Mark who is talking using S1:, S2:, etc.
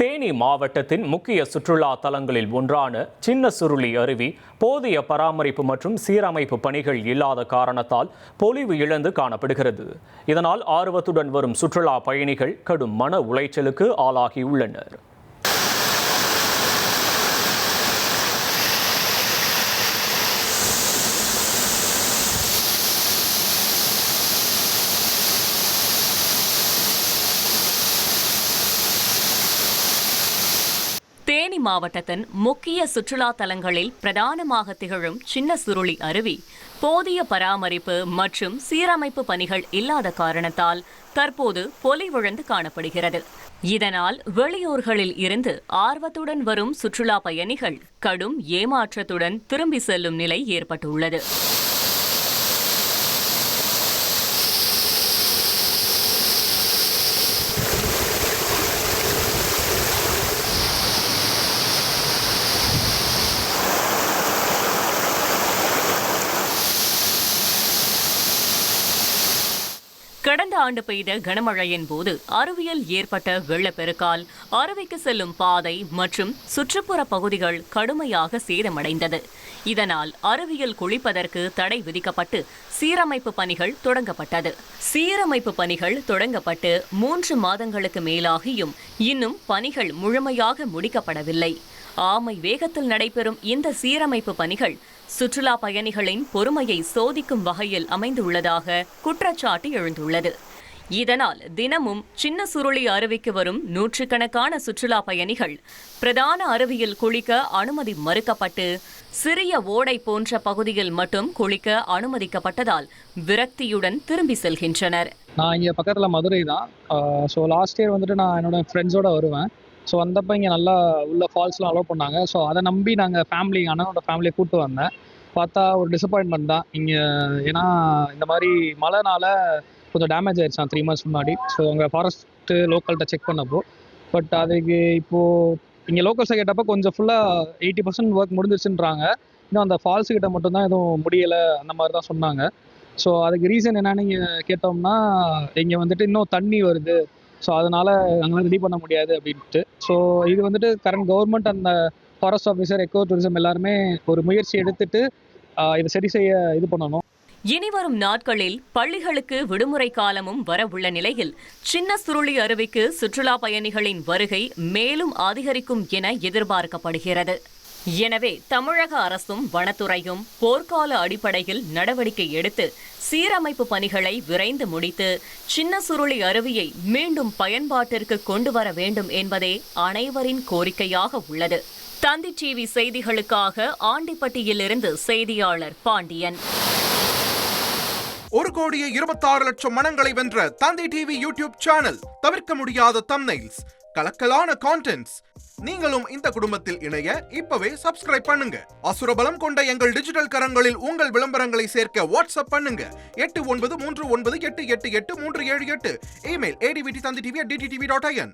S1: தேனி மாவட்டத்தின் முக்கிய சுற்றுலா தலங்களில் ஒன்றான சின்ன சுருளி அருவி போதிய பராமரிப்பு மற்றும் சீரமைப்பு பணிகள் இல்லாத காரணத்தால் பொலிவு இழந்து காணப்படுகிறது. இதனால் ஆர்வத்துடன் வரும் சுற்றுலா பயணிகள் கடும் மன உளைச்சலுக்கு ஆளாகியுள்ளனர்.
S2: தேனி மாவட்டத்தின் முக்கிய சுற்றுலா தலங்களில் பிரதானமாக திகழும் சின்ன சுருளி அருவி போதிய பராமரிப்பு மற்றும் சீரமைப்பு பணிகள் இல்லாத காரணத்தால் தற்போது பொலிவிழந்து காணப்படுகிறது. இதனால் வெளியூர்களில் இருந்து ஆர்வத்துடன் வரும் சுற்றுலா பயணிகள் கடும் ஏமாற்றத்துடன் திரும்பி செல்லும் நிலை ஏற்பட்டுள்ளது. கடந்த ஆண்டு பெய்த கனமழையின் போது அருவியில் ஏற்பட்ட வெள்ளப்பெருக்கால் அருவிக்கு செல்லும் பாதை மற்றும் சுற்றுப்புற பகுதிகள் கடுமையாக சேதமடைந்தது. இதனால் அருவியில் குளிப்பதற்கு தடை விதிக்கப்பட்டு சீரமைப்பு பணிகள் தொடங்கப்பட்டது. சீரமைப்பு பணிகள் தொடங்கப்பட்டு 3 மாதங்களுக்கு மேலாகியும் இன்னும் பணிகள் முழுமையாக முடிக்கப்படவில்லை. ஆமை வேகத்தில் நடைபெறும் இந்த சீரமைப்பு பணிகள் சுற்றுலா பயணிகளின் பொறுமையை சோதிக்கும் வகையில் அமைந்துள்ளதாக குற்றச்சாட்டு எழுந்துள்ளது. இதனால் தினமும் சின்ன சுருளி அருவிக்கு வரும் நூற்றுக்கணக்கான சுற்றுலா பயணிகள் பிரதான அருவியில் குளிக்க அனுமதி மறுக்கப்பட்டு சிறிய ஓடை போன்ற பகுதியில் மட்டும் குளிக்க அனுமதிக்கப்பட்டதால் விரக்தியுடன் திரும்பி செல்கின்றனர்.
S3: நான் இங்கே பக்கத்தில் மதுரை தான். ஸோ லாஸ்ட் இயர் வந்துட்டு நான் என்னோட ஃப்ரெண்ட்ஸோடு வருவேன். ஸோ வந்தப்போ இங்கே நல்லா உள்ள ஃபால்ஸ்லாம் அலோவ் பண்ணாங்க. ஸோ அதை நம்பி நாங்கள் அண்ணனோட ஃபேமிலியை கூப்பிட்டு வந்தேன். பார்த்தா ஒரு டிசப்பாயின்மெண்ட் தான் இங்கே. ஏன்னா இந்த மாதிரி மழைனால கொஞ்சம் டேமேஜ் ஆயிடுச்சான் 3 months முன்னாடி. ஸோ அங்கே ஃபாரஸ்ட்டு லோக்கல்கிட்ட செக் பண்ணப்போ பட் அதுக்கு இப்போது இங்கே லோக்கல்ஸை கேட்டப்போ கொஞ்சம் ஃபுல்லாக 80% ஒர்க் முடிஞ்சிச்சுன்றாங்க. இன்னும் அந்த ஃபால்ஸு கிட்ட மட்டும்தான் எதுவும் முடியலை அந்த மாதிரி தான் சொன்னாங்க. ஸோ அதுக்கு ரீசன் என்னன்னு இங்கே கேட்டோம்னா இங்கே வந்துட்டு இன்னும் தண்ணி வருது, ஸோ அதனால் அங்கெல்லாம் ரெடி பண்ண முடியாது அப்படின்ட்டு. ஸோ இது வந்துட்டு கரண்ட் கவர்மெண்ட் அந்த ஃபாரஸ்ட் ஆஃபீஸர் எக்கோ டூரிசம் எல்லாருமே ஒரு முயற்சி எடுத்துட்டு இதை சரி செய்ய இது பண்ணணும்.
S2: இனி வரும் நாட்களில் பள்ளிகளுக்கு விடுமுறை காலமும் வர உள்ள நிலையில் சின்ன சுருளி அருவிக்கு சுற்றுலா பயணிகளின் வருகை மேலும் அதிகரிக்கும் என எதிர்பார்க்கப்படுகிறது. எனவே தமிழக அரசும் வனத்துறையும் போர்க்கால அடிப்படையில் நடவடிக்கை எடுத்து சீரமைப்பு பணிகளை விரைந்து முடித்து சின்ன சுருளி அருவியை மீண்டும் பயன்பாட்டிற்கு கொண்டு வர வேண்டும் என்பதே அனைவரின் கோரிக்கையாக உள்ளது. தந்தி டிவி செய்திகளுக்காக ஆண்டிப்பட்டியிலிருந்து செய்தியாளர் பாண்டியன்.
S4: 1,26,00,000 மனங்களை வென்ற தந்தி டிவி யூடியூப் சேனல். தவிர்க்க முடியாத தம்ப்நெயில்ஸ், கலக்கலான கான்டென்ட்ஸ். நீங்களும் இந்த குடும்பத்தில் இணைய இப்பவே சப்ஸ்கிரைப் பண்ணுங்க. அசுரபலம் கொண்ட எங்கள் டிஜிட்டல் கரங்களில் உங்கள் விளம்பரங்களை சேர்க்க வாட்ஸ்அப் பண்ணுங்க. 8939888838. Email advttv@dttv.in.